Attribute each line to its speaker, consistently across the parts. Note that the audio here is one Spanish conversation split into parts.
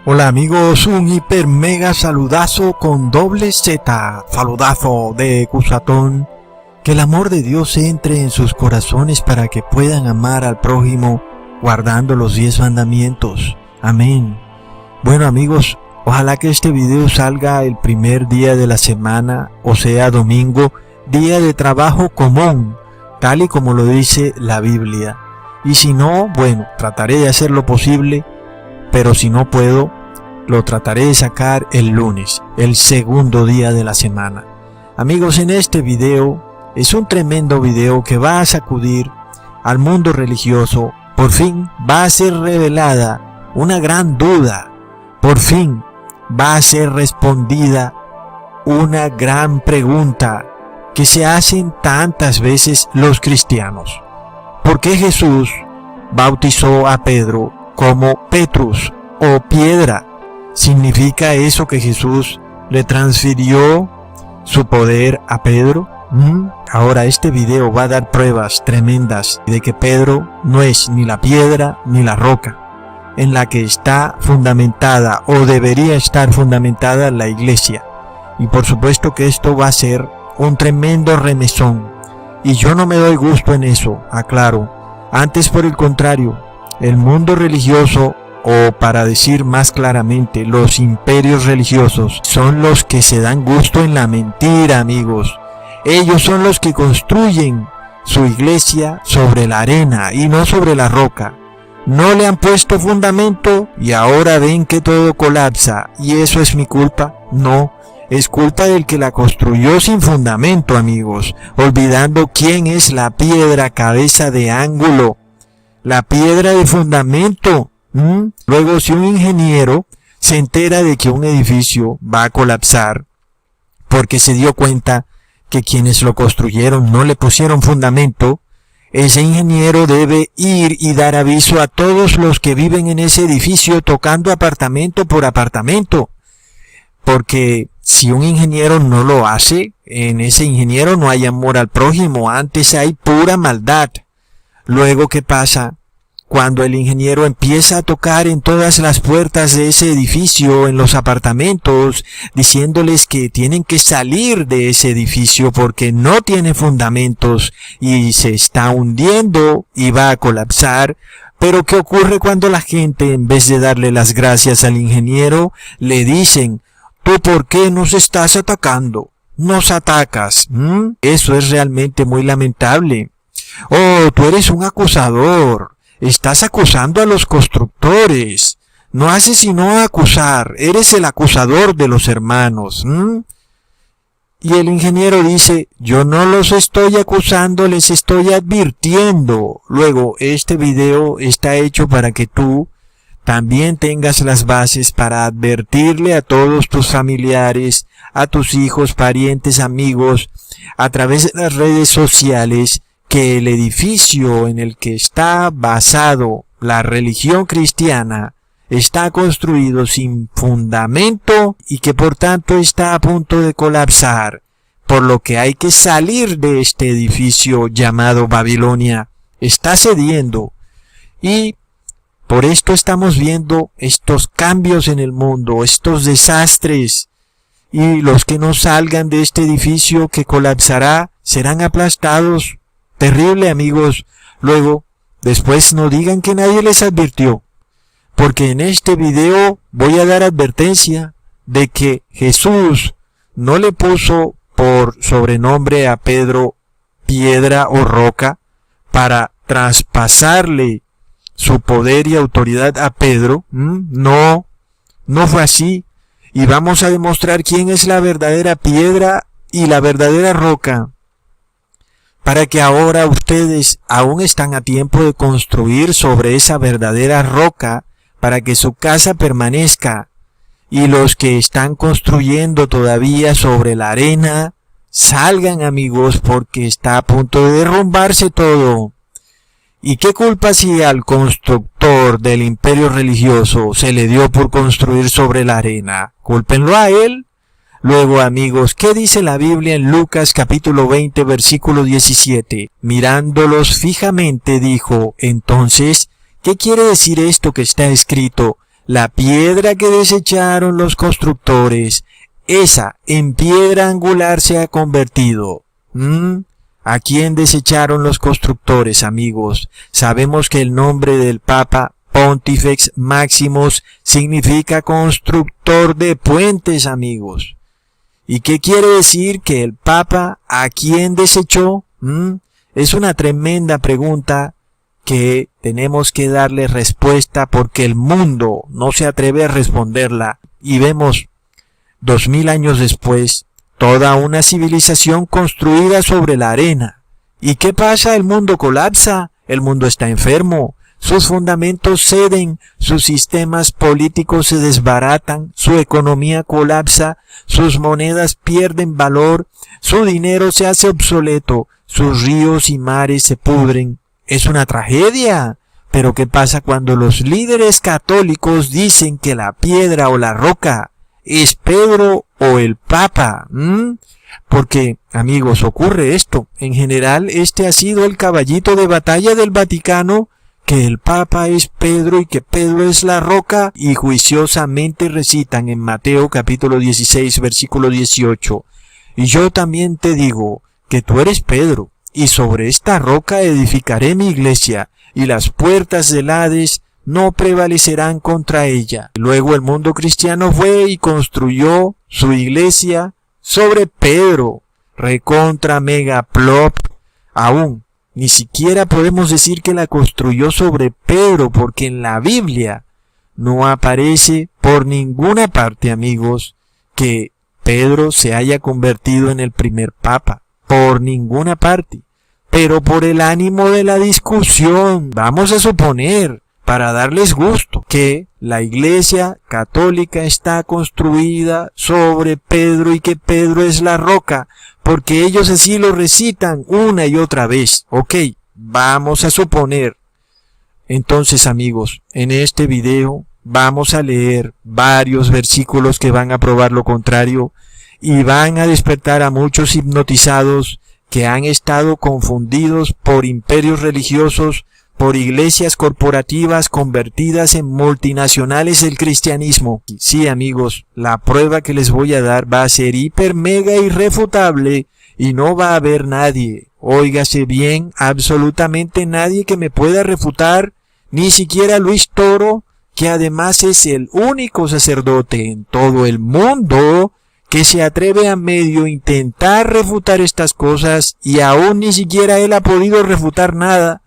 Speaker 1: Hola amigos, un hiper mega saludazo con doble Z, saludazo de Cusatón. Que el amor de Dios entre en sus corazones para que puedan amar al prójimo guardando los 10 mandamientos. Amén. Bueno amigos, ojalá que este video salga el primer día de la semana, o sea domingo, día de trabajo común, tal y como lo dice la Biblia. Y si no, bueno, trataré de hacer lo posible, pero si no puedo, lo trataré de sacar el lunes, el segundo día de la semana. Amigos, en este video es un tremendo video que va a sacudir al mundo religioso. Por fin va a ser revelada una gran duda. Por fin va a ser respondida una gran pregunta que se hacen tantas veces los cristianos. ¿Por qué Jesús bautizó a Pedro como Petrus o piedra? ¿Significa eso que Jesús le transfirió su poder a Pedro? Ahora este video va a dar pruebas tremendas de que Pedro no es ni la piedra ni la roca en la que está fundamentada o debería estar fundamentada la iglesia. Y por supuesto que esto va a ser un tremendo remesón. Y yo no me doy gusto en eso, aclaro. Antes, por el contrario, el mundo religioso, o para decir más claramente, los imperios religiosos, son los que se dan gusto en la mentira, amigos. Ellos son los que construyen su iglesia sobre la arena y no sobre la roca. No le han puesto fundamento y ahora ven que todo colapsa. ¿Y eso es mi culpa? No, es culpa del que la construyó sin fundamento, amigos, olvidando quién es la piedra cabeza de ángulo, la piedra de fundamento. Luego, si un ingeniero se entera de que un edificio va a colapsar porque se dio cuenta que quienes lo construyeron no le pusieron fundamento, ese ingeniero debe ir y dar aviso a todos los que viven en ese edificio, tocando apartamento por apartamento. Porque si un ingeniero no lo hace, en ese ingeniero no hay amor al prójimo, antes hay pura maldad. Luego, ¿qué pasa? Cuando el ingeniero empieza a tocar en todas las puertas de ese edificio, en los apartamentos, diciéndoles que tienen que salir de ese edificio porque no tiene fundamentos y se está hundiendo y va a colapsar. Pero ¿qué ocurre cuando la gente, en vez de darle las gracias al ingeniero, le dicen: ¿tú por qué nos estás atacando? Nos atacas. Eso es realmente muy lamentable. Oh, tú eres un acusador. Estás acusando a los constructores. No haces sino acusar. Eres el acusador de los hermanos. Y el ingeniero dice: yo no los estoy acusando, les estoy advirtiendo. Luego, este video está hecho para que tú también tengas las bases para advertirle a todos tus familiares, a tus hijos, parientes, amigos, a través de las redes sociales, que el edificio en el que está basado la religión cristiana está construido sin fundamento y que por tanto está a punto de colapsar, por lo que hay que salir de este edificio llamado Babilonia. Está cediendo y por esto estamos viendo estos cambios en el mundo, estos desastres, y los que no salgan de este edificio que colapsará serán aplastados. Terrible, amigos. Luego, después no digan que nadie les advirtió, porque en este video voy a dar advertencia de que Jesús no le puso por sobrenombre a Pedro piedra o roca para traspasarle su poder y autoridad a Pedro. No fue así. Y vamos a demostrar quién es la verdadera piedra y la verdadera roca, para que ahora ustedes aún están a tiempo de construir sobre esa verdadera roca para que su casa permanezca. Y los que están construyendo todavía sobre la arena, salgan, amigos, porque está a punto de derrumbarse todo. ¿Y qué culpa si al constructor del imperio religioso se le dio por construir sobre la arena? Cúlpenlo a él. Luego, amigos, ¿qué dice la Biblia en Lucas capítulo 20, versículo 17? Mirándolos fijamente dijo, entonces, ¿qué quiere decir esto que está escrito? La piedra que desecharon los constructores, esa en piedra angular se ha convertido. ¿A quién desecharon los constructores, amigos? Sabemos que el nombre del Papa Pontifex Maximus significa constructor de puentes, amigos. ¿Y qué quiere decir que el Papa a quién desechó? Es una tremenda pregunta que tenemos que darle respuesta porque el mundo no se atreve a responderla. Y vemos 2000 años después toda una civilización construida sobre la arena. ¿Y qué pasa? El mundo colapsa, el mundo está enfermo, sus fundamentos ceden, sus sistemas políticos se desbaratan, su economía colapsa, sus monedas pierden valor, su dinero se hace obsoleto, sus ríos y mares se pudren. Es una tragedia. Pero ¿qué pasa cuando los líderes católicos dicen que la piedra o la roca es Pedro o el Papa? Porque, amigos, ocurre esto. En general, este ha sido el caballito de batalla del Vaticano, que el Papa es Pedro y que Pedro es la roca, y juiciosamente recitan en Mateo capítulo 16, versículo 18. Y yo también te digo que tú eres Pedro, y sobre esta roca edificaré mi iglesia, y las puertas del Hades no prevalecerán contra ella. Luego el mundo cristiano fue y construyó su iglesia sobre Pedro, recontra mega plop. Aún ni siquiera podemos decir que la construyó sobre Pedro, porque en la Biblia no aparece por ninguna parte, amigos, que Pedro se haya convertido en el primer papa. Por ninguna parte. Pero por el ánimo de la discusión, vamos a suponer, para darles gusto, que la Iglesia Católica está construida sobre Pedro y que Pedro es la roca, porque ellos así lo recitan una y otra vez. Ok, vamos a suponer. Entonces, amigos, en este video vamos a leer varios versículos que van a probar lo contrario y van a despertar a muchos hipnotizados que han estado confundidos por imperios religiosos, por iglesias corporativas convertidas en multinacionales del cristianismo. Sí, amigos, la prueba que les voy a dar va a ser hiper mega irrefutable y no va a haber nadie, óigase bien, absolutamente nadie que me pueda refutar, ni siquiera Luis Toro, que además es el único sacerdote en todo el mundo que se atreve a medio intentar refutar estas cosas, y aún ni siquiera él ha podido refutar nada.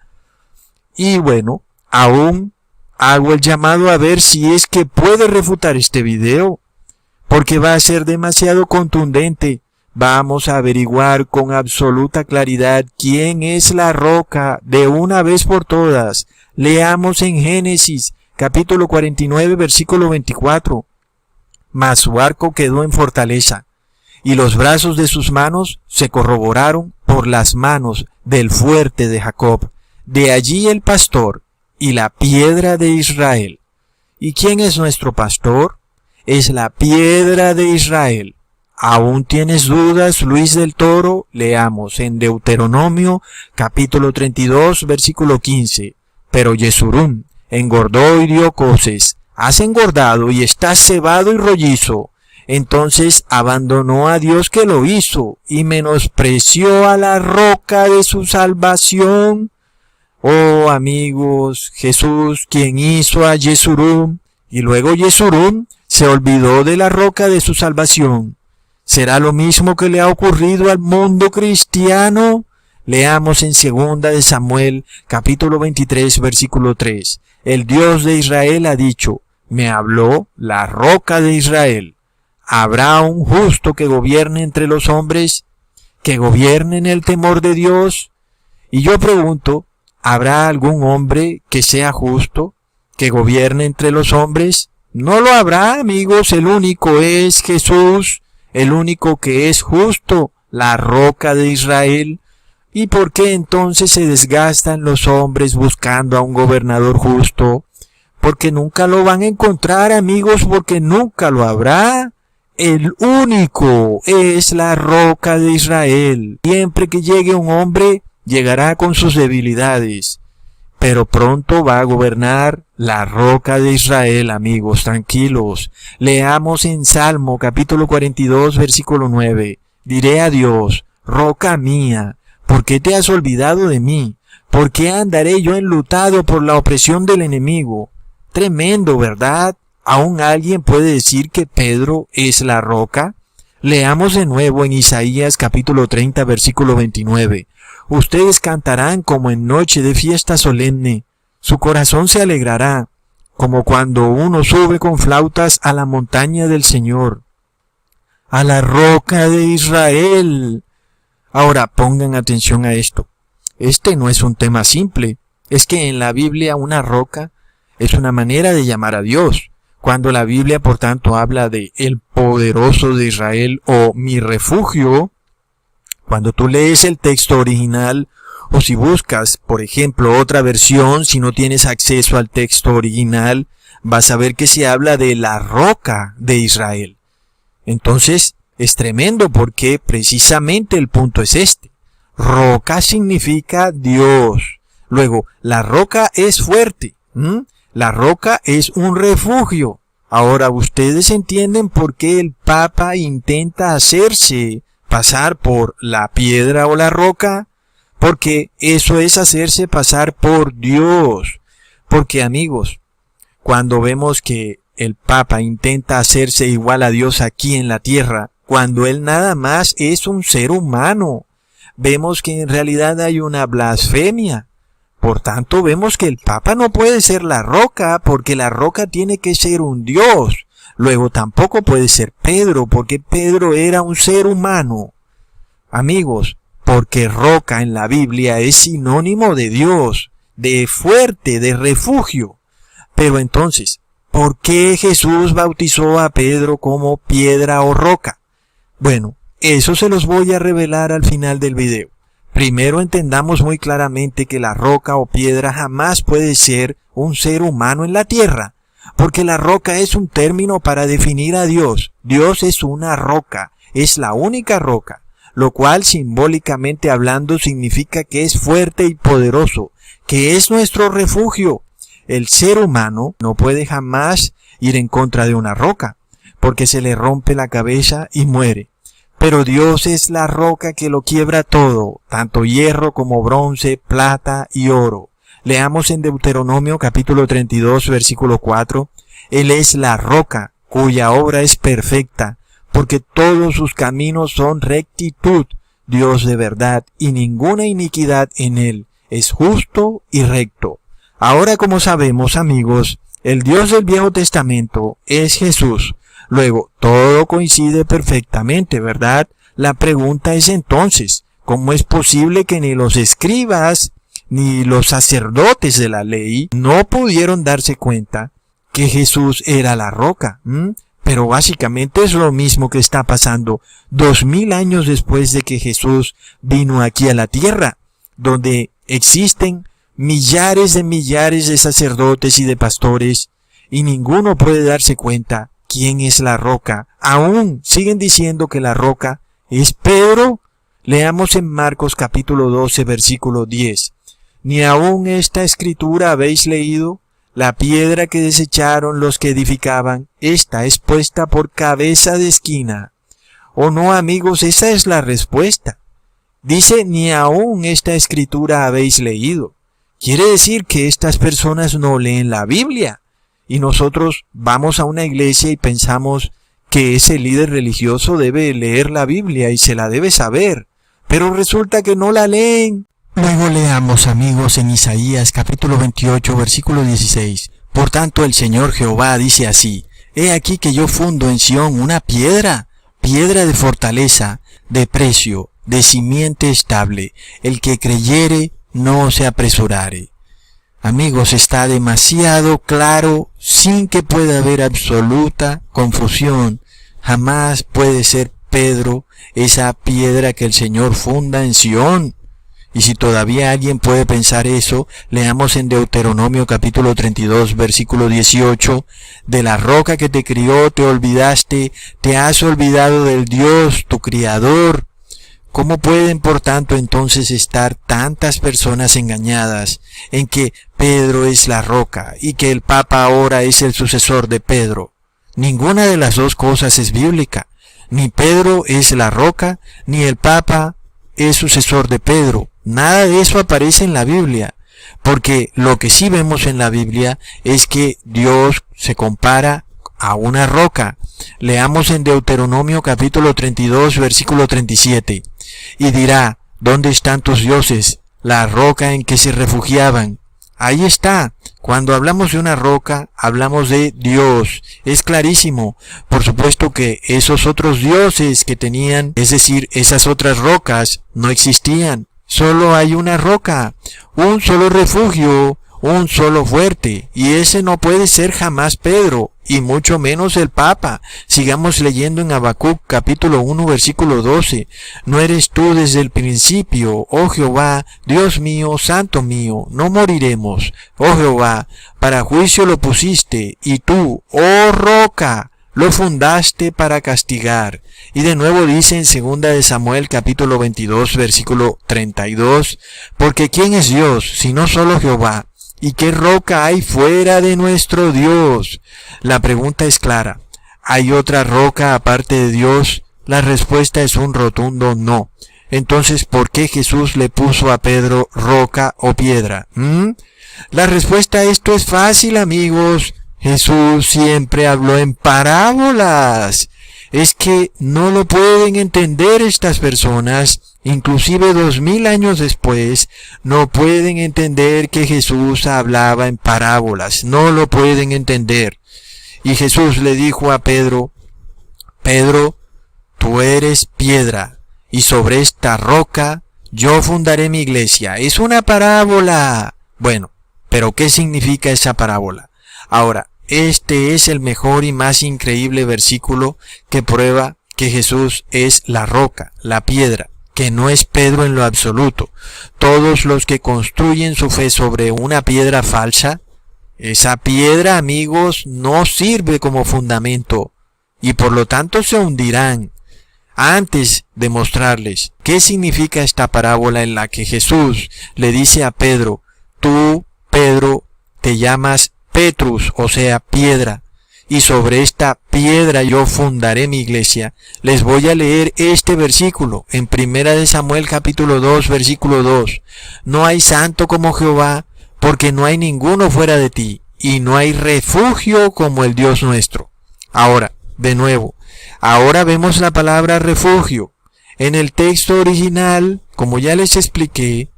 Speaker 1: Y bueno, aún hago el llamado a ver si es que puede refutar este video, porque va a ser demasiado contundente. Vamos a averiguar con absoluta claridad quién es la roca de una vez por todas. Leamos en Génesis capítulo 49, versículo 24. Mas su arco quedó en fortaleza, y los brazos de sus manos se corroboraron por las manos del fuerte de Jacob. De allí el pastor y la piedra de Israel. ¿Y quién es nuestro pastor? Es la piedra de Israel. ¿Aún tienes dudas, Luis del Toro? Leamos en Deuteronomio capítulo 32, versículo 15. Pero Yesurún engordó y dio coces. Has engordado y estás cebado y rollizo. Entonces abandonó a Dios que lo hizo y menospreció a la roca de su salvación. Oh, amigos, Jesús, quien hizo a Yesurún, y luego Yesurún se olvidó de la roca de su salvación. ¿Será lo mismo que le ha ocurrido al mundo cristiano? Leamos en 2 de Samuel, capítulo 23, versículo 3. El Dios de Israel ha dicho, me habló la roca de Israel. ¿Habrá un justo que gobierne entre los hombres? ¿Que gobierne en el temor de Dios? Y yo pregunto, ¿habrá algún hombre que sea justo, que gobierne entre los hombres? No lo habrá, amigos. El único es Jesús, el único que es justo, la roca de Israel. ¿Y por qué entonces se desgastan los hombres buscando a un gobernador justo? Porque nunca lo van a encontrar, amigos, porque nunca lo habrá. El único es la roca de Israel. Siempre que llegue un hombre, llegará con sus debilidades, pero pronto va a gobernar la roca de Israel, amigos, tranquilos. Leamos en Salmo capítulo 42, versículo 9. Diré a Dios, roca mía, ¿por qué te has olvidado de mí? ¿Por qué andaré yo enlutado por la opresión del enemigo? Tremendo, ¿verdad? ¿Aún alguien puede decir que Pedro es la roca? Leamos de nuevo en Isaías capítulo 30, versículo 29. Ustedes cantarán como en noche de fiesta solemne. Su corazón se alegrará, como cuando uno sube con flautas a la montaña del Señor, a la roca de Israel. Ahora pongan atención a esto. Este no es un tema simple. Es que en la Biblia una roca es una manera de llamar a Dios. Cuando la Biblia, por tanto, habla de el poderoso de Israel o mi refugio, cuando tú lees el texto original o si buscas, por ejemplo, otra versión, si no tienes acceso al texto original, vas a ver que se habla de la roca de Israel. Entonces, es tremendo porque precisamente el punto es este. Roca significa Dios. Luego, la roca es fuerte. La roca es un refugio. Ahora, ¿ustedes entienden por qué el Papa intenta hacerse pasar por la piedra o la roca? Porque eso es hacerse pasar por Dios. Porque, amigos, cuando vemos que el Papa intenta hacerse igual a Dios aquí en la tierra, cuando él nada más es un ser humano, vemos que en realidad hay una blasfemia. Por tanto, vemos que el Papa no puede ser la roca, porque la roca tiene que ser un Dios. Luego tampoco puede ser Pedro, porque Pedro era un ser humano. Amigos, porque roca en la Biblia es sinónimo de Dios, de fuerte, de refugio. Pero entonces, ¿por qué Jesús bautizó a Pedro como piedra o roca? Bueno, eso se los voy a revelar al final del video. Primero entendamos muy claramente que la roca o piedra jamás puede ser un ser humano en la tierra, porque la roca es un término para definir a Dios. Dios es una roca, es la única roca, lo cual simbólicamente hablando significa que es fuerte y poderoso, que es nuestro refugio. El ser humano no puede jamás ir en contra de una roca, porque se le rompe la cabeza y muere. Pero Dios es la roca que lo quiebra todo, tanto hierro como bronce, plata y oro. Leamos en Deuteronomio capítulo 32, versículo 4. Él es la roca, cuya obra es perfecta, porque todos sus caminos son rectitud, Dios de verdad, y ninguna iniquidad en él, es justo y recto. Ahora, como sabemos, amigos, el Dios del Viejo Testamento es Jesús. Luego, todo coincide perfectamente, ¿verdad? La pregunta es entonces, ¿cómo es posible que ni los escribas ni los sacerdotes de la ley no pudieron darse cuenta que Jesús era la roca? Pero básicamente es lo mismo que está pasando 2000 años después de que Jesús vino aquí a la tierra, donde existen millares de sacerdotes y de pastores, y ninguno puede darse cuenta quién es la roca. Aún siguen diciendo que la roca es Pedro. Leamos en Marcos capítulo 12, versículo 10. ¿Ni aún esta escritura habéis leído? La piedra que desecharon los que edificaban, esta es puesta por cabeza de esquina. ¿O no, amigos? Esa es la respuesta. Dice, ni aún esta escritura habéis leído. Quiere decir que estas personas no leen la Biblia. Y nosotros vamos a una iglesia y pensamos que ese líder religioso debe leer la Biblia y se la debe saber, pero resulta que no la leen. Luego leamos, amigos, en Isaías capítulo 28, versículo 16. Por tanto, el Señor Jehová dice así: He aquí que yo fundo en Sión una piedra de fortaleza, de precio, de simiente estable. El que creyere no se apresurare. Amigos, está demasiado claro, sin que pueda haber absoluta confusión. Jamás puede ser Pedro esa piedra que el Señor funda en Sión. Y si todavía alguien puede pensar eso, leamos en Deuteronomio capítulo 32, versículo 18. De la roca que te crió te olvidaste, te has olvidado del Dios, tu Criador. ¿Cómo pueden, por tanto, entonces estar tantas personas engañadas en que Pedro es la roca y que el Papa ahora es el sucesor de Pedro? Ninguna de las dos cosas es bíblica. Ni Pedro es la roca, ni el Papa es sucesor de Pedro. Nada de eso aparece en la Biblia, porque lo que sí vemos en la Biblia es que Dios se compara a una roca. Leamos en Deuteronomio capítulo 32, versículo 37. Y dirá: ¿dónde están tus dioses, la roca en que se refugiaban? Ahí está. Cuando hablamos de una roca, hablamos de Dios. Es clarísimo. Por supuesto que esos otros dioses que tenían, es decir, esas otras rocas, no existían. Solo hay una roca, un solo refugio, un solo fuerte, y ese no puede ser jamás Pedro, y mucho menos el Papa. Sigamos leyendo en Habacuc capítulo 1 versículo 12. ¿No eres tú desde el principio, oh Jehová, Dios mío, santo mío? No moriremos, oh Jehová, para juicio lo pusiste, y tú, oh roca, lo fundaste para castigar. Y de nuevo dice en 2 de Samuel capítulo 22 versículo 32, porque ¿quién es Dios sino solo Jehová? ¿Y qué roca hay fuera de nuestro Dios? La pregunta es clara. ¿Hay otra roca aparte de Dios? La respuesta es un rotundo no. Entonces, ¿por qué Jesús le puso a Pedro roca o piedra? La respuesta a esto es fácil, amigos. Jesús siempre habló en parábolas. Es que no lo pueden entender estas personas. Inclusive 2000 años después, no pueden entender que Jesús hablaba en parábolas. No lo pueden entender. Y Jesús le dijo a Pedro: Pedro, tú eres piedra, y sobre esta roca yo fundaré mi iglesia. Es una parábola. Bueno, pero ¿qué significa esa parábola? Ahora, este es el mejor y más increíble versículo que prueba que Jesús es la roca, la piedra, que no es Pedro en lo absoluto. Todos los que construyen su fe sobre una piedra falsa, esa piedra, amigos, no sirve como fundamento y por lo tanto se hundirán. Antes de mostrarles qué significa esta parábola en la que Jesús le dice a Pedro: tú, Pedro, te llamas Petrus, o sea, piedra, y sobre esta piedra yo fundaré mi iglesia. Les voy a leer este versículo en 1 de Samuel capítulo 2, versículo 2. No hay santo como Jehová, porque no hay ninguno fuera de ti, y no hay refugio como el Dios nuestro. Ahora, de nuevo, ahora vemos la palabra refugio. En el texto original, como ya les expliqué,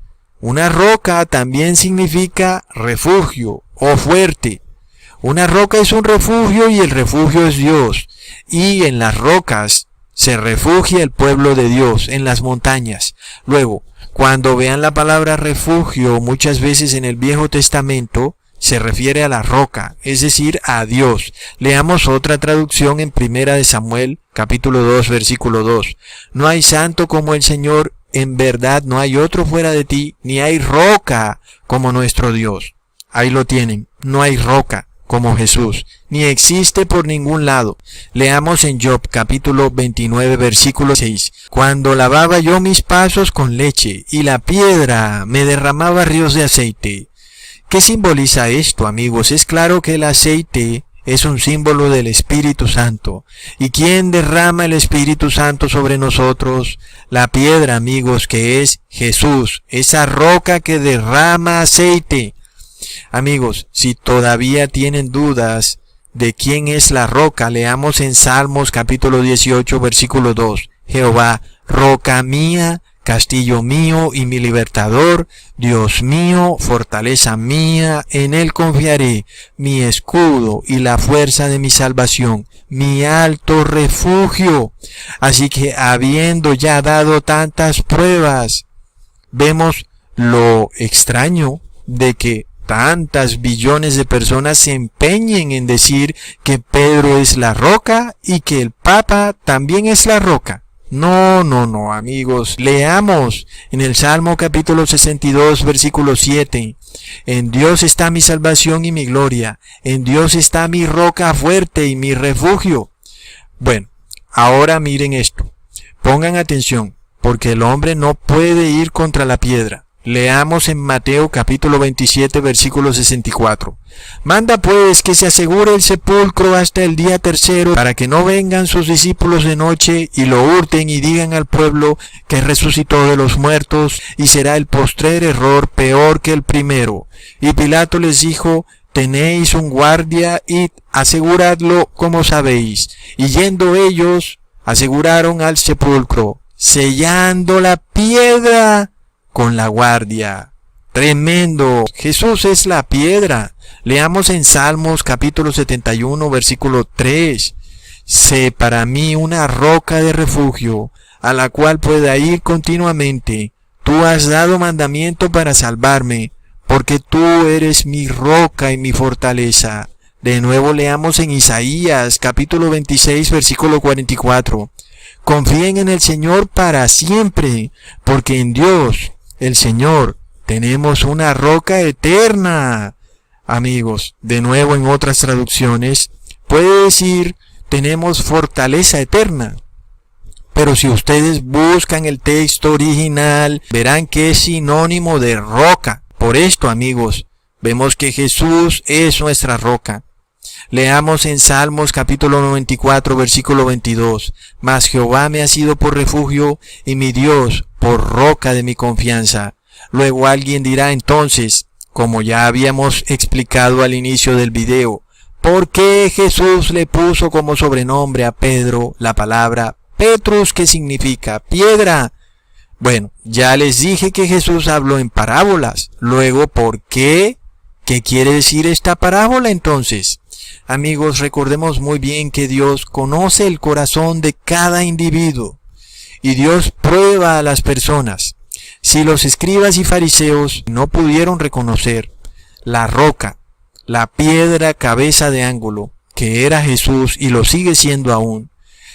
Speaker 1: una roca también significa refugio o fuerte. Una roca es un refugio y el refugio es Dios. Y en las rocas se refugia el pueblo de Dios, en las montañas. Luego, cuando vean la palabra refugio muchas veces en el Viejo Testamento, se refiere a la roca, es decir, a Dios. Leamos otra traducción en 1 de Samuel, capítulo 2, versículo 2. No hay santo como el Señor, en verdad no hay otro fuera de ti, ni hay roca como nuestro Dios. Ahí lo tienen, no hay roca como Jesús, ni existe por ningún lado. Leamos en Job capítulo 29 versículo 6. Cuando lavaba yo mis pasos con leche y la piedra me derramaba ríos de aceite. ¿Qué simboliza esto, amigos? Es claro que el aceite es un símbolo del Espíritu Santo. ¿Y quién derrama el Espíritu Santo sobre nosotros? La piedra, amigos, que es Jesús, esa roca que derrama aceite. Amigos, si todavía tienen dudas, de quién es la roca, leamos en Salmos capítulo 18, versículo 2. Jehová, roca mía, castillo mío y mi libertador, Dios mío, fortaleza mía, en él confiaré, mi escudo y la fuerza de mi salvación, mi alto refugio. Así que habiendo ya dado tantas pruebas, vemos lo extraño de que tantas billones de personas se empeñen en decir que Pedro es la roca y que el Papa también es la roca. No, amigos, leamos en el Salmo capítulo 62, versículo 7. En Dios está mi salvación y mi gloria, en Dios está mi roca fuerte y mi refugio. Bueno, ahora miren esto, pongan atención, porque el hombre no puede ir contra la piedra. Leamos en Mateo capítulo 27, versículo 64. Manda pues que se asegure el sepulcro hasta el día tercero, para que no vengan sus discípulos de noche y lo hurten y digan al pueblo que resucitó de los muertos, y será el postrer error peor que el primero. Y Pilato les dijo: tenéis un guardia, id, aseguradlo como sabéis. Y yendo ellos, aseguraron al sepulcro, sellando la piedra con la guardia. Tremendo. Jesús es la piedra. Leamos en Salmos capítulo 71, versículo 3. Sé para mí una roca de refugio, a la cual pueda ir continuamente. Tú has dado mandamiento para salvarme, porque tú eres mi roca y mi fortaleza. De nuevo leamos en Isaías capítulo 26, versículo 44. Confíen en el Señor para siempre, porque en Dios, el Señor, tenemos una roca eterna. Amigos, de nuevo en otras traducciones, puede decir, tenemos fortaleza eterna. Pero si ustedes buscan el texto original, verán que es sinónimo de roca. Por esto, amigos, vemos que Jesús es nuestra roca. Leamos en Salmos capítulo 94, versículo 22. Mas Jehová me ha sido por refugio y mi Dios por roca de mi confianza. Luego alguien dirá entonces, como ya habíamos explicado al inicio del video, ¿por qué Jesús le puso como sobrenombre a Pedro la palabra Petrus, que significa piedra? Bueno, ya les dije que Jesús habló en parábolas. Luego, ¿por qué? ¿Qué quiere decir esta parábola entonces? Amigos, recordemos muy bien que Dios conoce el corazón de cada individuo y Dios prueba a las personas. Si los escribas y fariseos no pudieron reconocer la roca, la piedra cabeza de ángulo, que era Jesús y lo sigue siendo aún,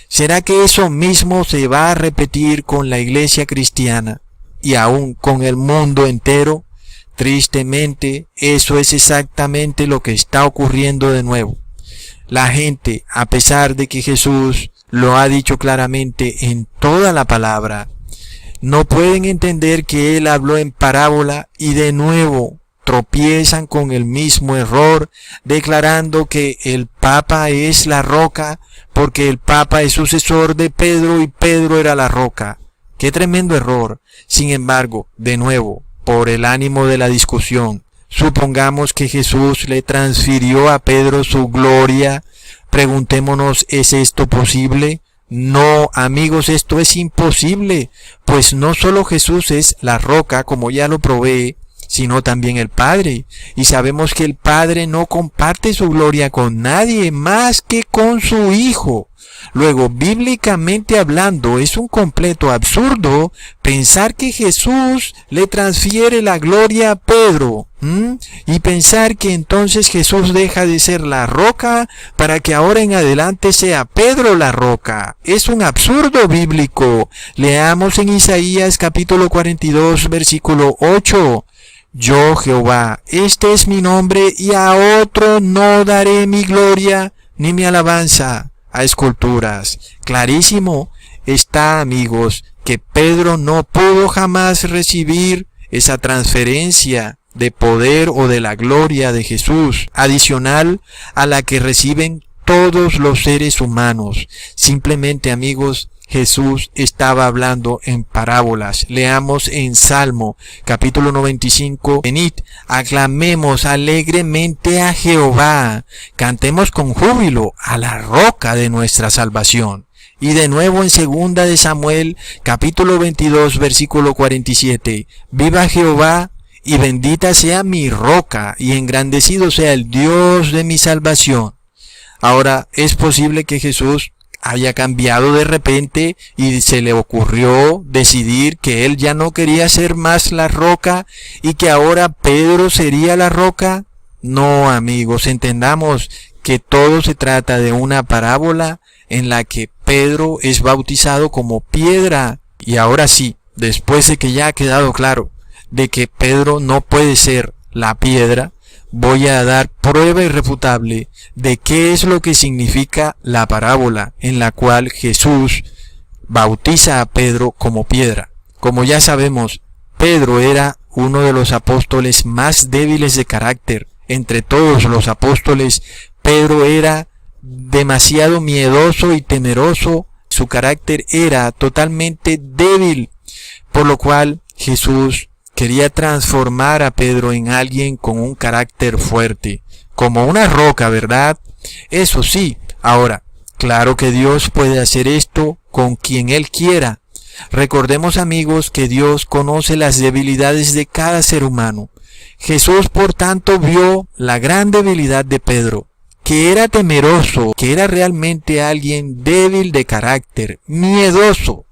Speaker 1: ¿será que eso mismo se va a repetir con la iglesia cristiana y aún con el mundo entero? Tristemente, eso es exactamente lo que está ocurriendo de nuevo. La gente, a pesar de que Jesús lo ha dicho claramente en toda la palabra, no pueden entender que Él habló en parábola y de nuevo tropiezan con el mismo error, declarando que el Papa es la roca porque el Papa es sucesor de Pedro y Pedro era la roca. ¡Qué tremendo error! Sin embargo, de nuevo, por el ánimo de la discusión, supongamos que Jesús le transfirió a Pedro su gloria. Preguntémonos, ¿es esto posible? No, amigos, esto es imposible, pues no solo Jesús es la roca, como ya lo probé, sino también el Padre. Y sabemos que el Padre no comparte su gloria con nadie más que con su Hijo. Luego, bíblicamente hablando, es un completo absurdo pensar que Jesús le transfiere la gloria a Pedro, y pensar que entonces Jesús deja de ser la roca para que ahora en adelante sea Pedro la roca. Es un absurdo bíblico. Leamos en Isaías capítulo 42, versículo 8. Yo, Jehová, este es mi nombre, y a otro no daré mi gloria ni mi alabanza a esculturas. Clarísimo está, amigos, que Pedro no pudo jamás recibir esa transferencia de poder o de la gloria de Jesús, adicional a la que reciben todos los seres humanos. Simplemente, amigos, Jesús estaba hablando en parábolas. Leamos en Salmo capítulo 95. Venid, aclamemos alegremente a Jehová, cantemos con júbilo a la roca de nuestra salvación. Y de nuevo en segunda de Samuel capítulo 22 versículo 47. Viva Jehová y bendita sea mi roca y engrandecido sea el Dios de mi salvación. Ahora, es posible que Jesús haya cambiado de repente y se le ocurrió decidir que él ya no quería ser más la roca y que ahora Pedro sería la roca. No, amigos, entendamos que todo se trata de una parábola en la que Pedro es bautizado como piedra. Y ahora sí, después de que ya ha quedado claro de que Pedro no puede ser la piedra, voy a dar prueba irrefutable de qué es lo que significa la parábola en la cual Jesús bautiza a Pedro como piedra. Como ya sabemos, Pedro era uno de los apóstoles más débiles de carácter. Entre todos los apóstoles, Pedro era demasiado miedoso y temeroso. Su carácter era totalmente débil, por lo cual Jesús quería transformar a Pedro en alguien con un carácter fuerte, como una roca, ¿verdad? Eso sí, ahora, claro que Dios puede hacer esto con quien Él quiera. Recordemos, amigos, que Dios conoce las debilidades de cada ser humano. Jesús, por tanto, vio la gran debilidad de Pedro, que era temeroso, que era realmente alguien débil de carácter, miedoso.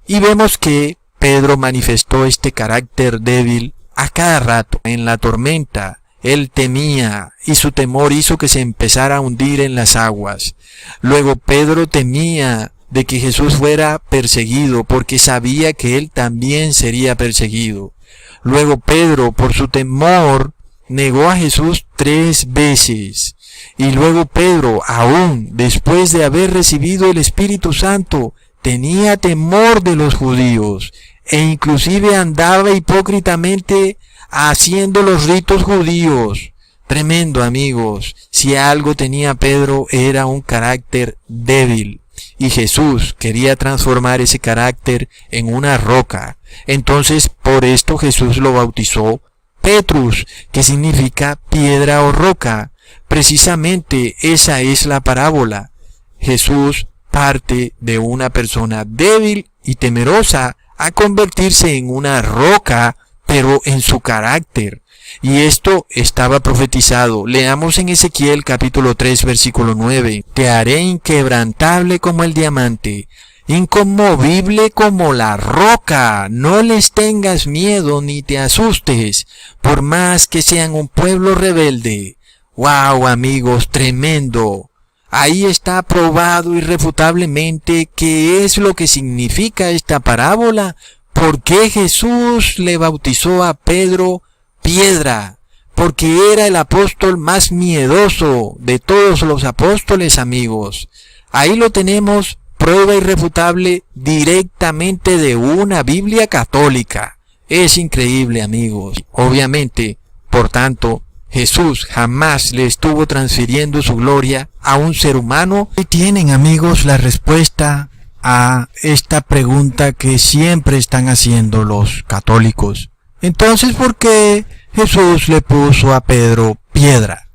Speaker 1: Y vemos que Pedro manifestó este carácter débil a cada rato. En la tormenta, él temía y su temor hizo que se empezara a hundir en las aguas. Luego Pedro temía de que Jesús fuera perseguido porque sabía que él también sería perseguido. Luego Pedro, por su temor, negó a Jesús 3 veces. Y luego Pedro, aún después de haber recibido el Espíritu Santo, tenía temor de los judíos e inclusive andaba hipócritamente haciendo los ritos judíos. Tremendo, amigos. Si algo tenía Pedro era un carácter débil. Y Jesús quería transformar ese carácter en una roca. Entonces, por esto Jesús lo bautizó Petrus, que significa piedra o roca. Precisamente esa es la parábola. Jesús parte de una persona débil y temerosa a convertirse en una roca, pero en su carácter. Y esto estaba profetizado. Leamos en Ezequiel capítulo 3 versículo 9. Te haré inquebrantable como el diamante, inconmovible como la roca. No les tengas miedo ni te asustes, por más que sean un pueblo rebelde. ¡Wow, amigos! Tremendo. Ahí está probado irrefutablemente qué es lo que significa esta parábola. ¿Por qué Jesús le bautizó a Pedro piedra? Porque era el apóstol más miedoso de todos los apóstoles, amigos. Ahí lo tenemos, prueba irrefutable directamente de una Biblia católica. Es increíble, amigos. Obviamente, por tanto, Jesús jamás le estuvo transfiriendo su gloria a un ser humano. Y tienen, amigos, la respuesta a esta pregunta que siempre están haciendo los católicos. Entonces, ¿por qué Jesús le puso a Pedro piedra?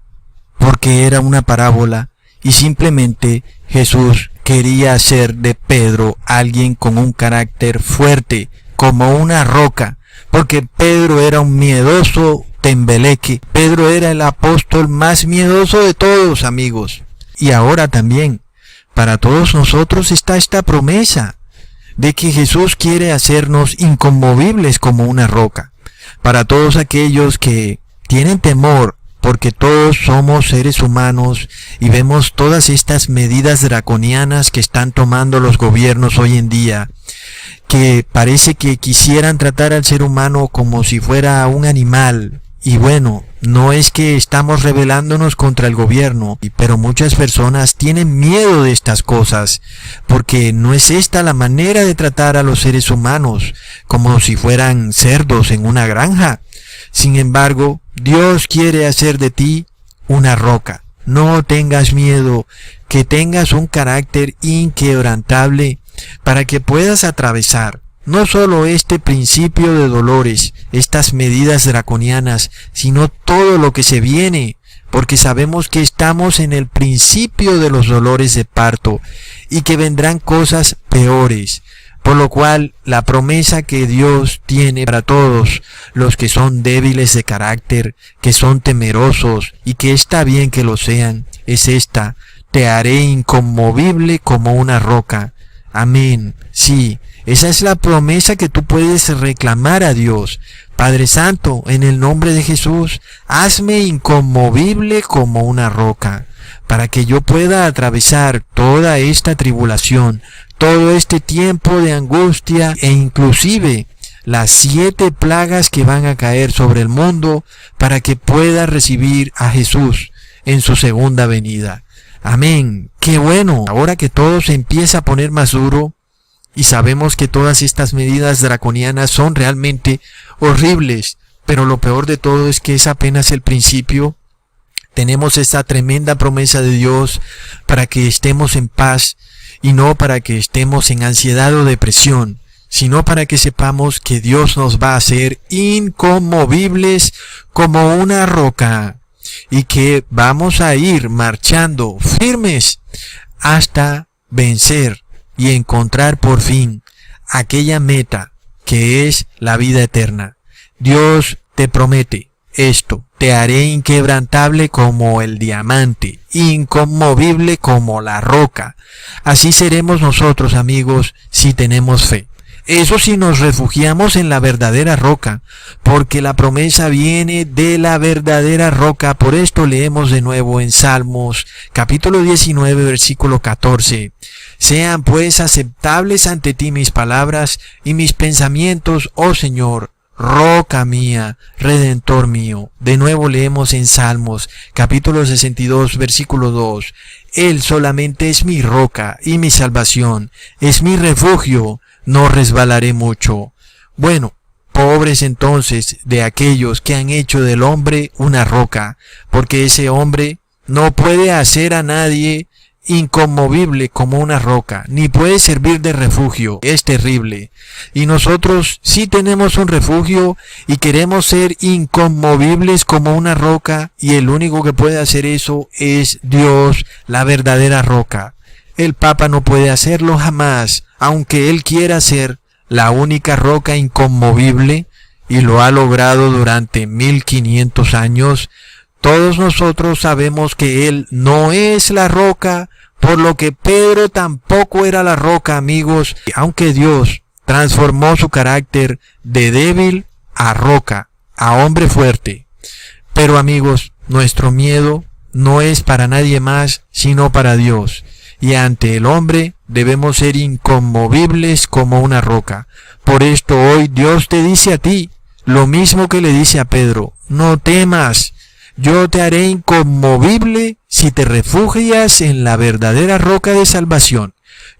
Speaker 1: Porque era una parábola y simplemente Jesús quería hacer de Pedro alguien con un carácter fuerte, como una roca, porque Pedro era un miedoso tembeleque. Pedro era el apóstol más miedoso de todos, amigos. Y ahora también, para todos nosotros está esta promesa de que Jesús quiere hacernos inconmovibles como una roca. Para todos aquellos que tienen temor, porque todos somos seres humanos y vemos todas estas medidas draconianas que están tomando los gobiernos hoy en día, que parece que quisieran tratar al ser humano como si fuera un animal. Y bueno, no es que estamos rebelándonos contra el gobierno, pero muchas personas tienen miedo de estas cosas, porque no es esta la manera de tratar a los seres humanos, como si fueran cerdos en una granja. Sin embargo, Dios quiere hacer de ti una roca. No tengas miedo, que tengas un carácter inquebrantable para que puedas atravesar no solo este principio de dolores, estas medidas draconianas, sino todo lo que se viene, porque sabemos que estamos en el principio de los dolores de parto y que vendrán cosas peores. Por lo cual, la promesa que Dios tiene para todos los que son débiles de carácter, que son temerosos y que está bien que lo sean, es esta: te haré inconmovible como una roca. Amén. Sí, esa es la promesa que tú puedes reclamar a Dios. Padre Santo, en el nombre de Jesús, hazme inconmovible como una roca, para que yo pueda atravesar toda esta tribulación, todo este tiempo de angustia e inclusive las 7 plagas que van a caer sobre el mundo, para que pueda recibir a Jesús en su segunda venida. Amén. Qué bueno. Ahora que todo se empieza a poner más duro y sabemos que todas estas medidas draconianas son realmente horribles, pero lo peor de todo es que es apenas el principio. Tenemos esta tremenda promesa de Dios para que estemos en paz y no para que estemos en ansiedad o depresión, sino para que sepamos que Dios nos va a hacer inconmovibles como una roca y que vamos a ir marchando firmes hasta vencer y encontrar por fin aquella meta que es la vida eterna. Dios te promete esto: te haré inquebrantable como el diamante, inconmovible como la roca. Así seremos nosotros, amigos, si tenemos fe. Eso si nos refugiamos en la verdadera roca, porque la promesa viene de la verdadera roca. Por esto leemos de nuevo en Salmos, capítulo 19, versículo 14. Sean pues aceptables ante ti mis palabras y mis pensamientos, oh Señor, roca mía, redentor mío. De nuevo leemos en Salmos, capítulo 62, versículo 2. Él solamente es mi roca y mi salvación, es mi refugio, no resbalaré mucho. Bueno, pobres entonces de aquellos que han hecho del hombre una roca, porque ese hombre no puede hacer a nadie inconmovible como una roca, ni puede servir de refugio. Es terrible. Y nosotros sí tenemos un refugio y queremos ser inconmovibles como una roca, y el único que puede hacer eso es Dios, la verdadera roca. El Papa no puede hacerlo jamás, aunque él quiera ser la única roca inconmovible, y lo ha logrado durante 1500 años. Todos nosotros sabemos que él no es la roca, por lo que Pedro tampoco era la roca, amigos, aunque Dios transformó su carácter de débil a roca, a hombre fuerte. Pero, amigos, nuestro miedo no es para nadie más, sino para Dios. Y ante el hombre debemos ser inconmovibles como una roca. Por esto hoy Dios te dice a ti lo mismo que le dice a Pedro: no temas, yo te haré inconmovible si te refugias en la verdadera roca de salvación.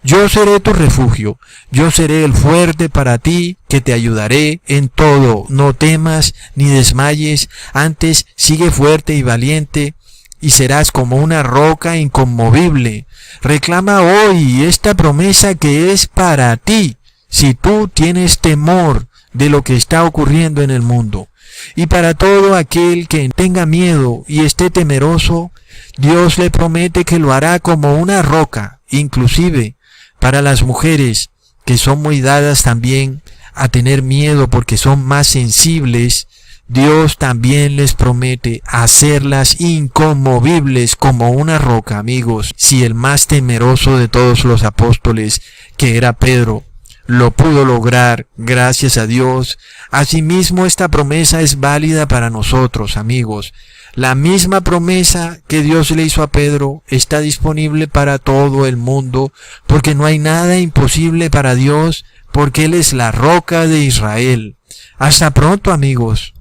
Speaker 1: Yo seré tu refugio, yo seré el fuerte para ti, que te ayudaré en todo. No temas ni desmayes, antes sigue fuerte y valiente, y serás como una roca inconmovible. Reclama hoy esta promesa que es para ti, si tú tienes temor de lo que está ocurriendo en el mundo. Y para todo aquel que tenga miedo y esté temeroso, Dios le promete que lo hará como una roca. Inclusive para las mujeres que son muy dadas también a tener miedo porque son más sensibles, Dios también les promete hacerlas inconmovibles como una roca, amigos. Si el más temeroso de todos los apóstoles, que era Pedro, lo pudo lograr gracias a Dios, asimismo esta promesa es válida para nosotros, amigos. La misma promesa que Dios le hizo a Pedro está disponible para todo el mundo, porque no hay nada imposible para Dios, porque Él es la roca de Israel. Hasta pronto, amigos.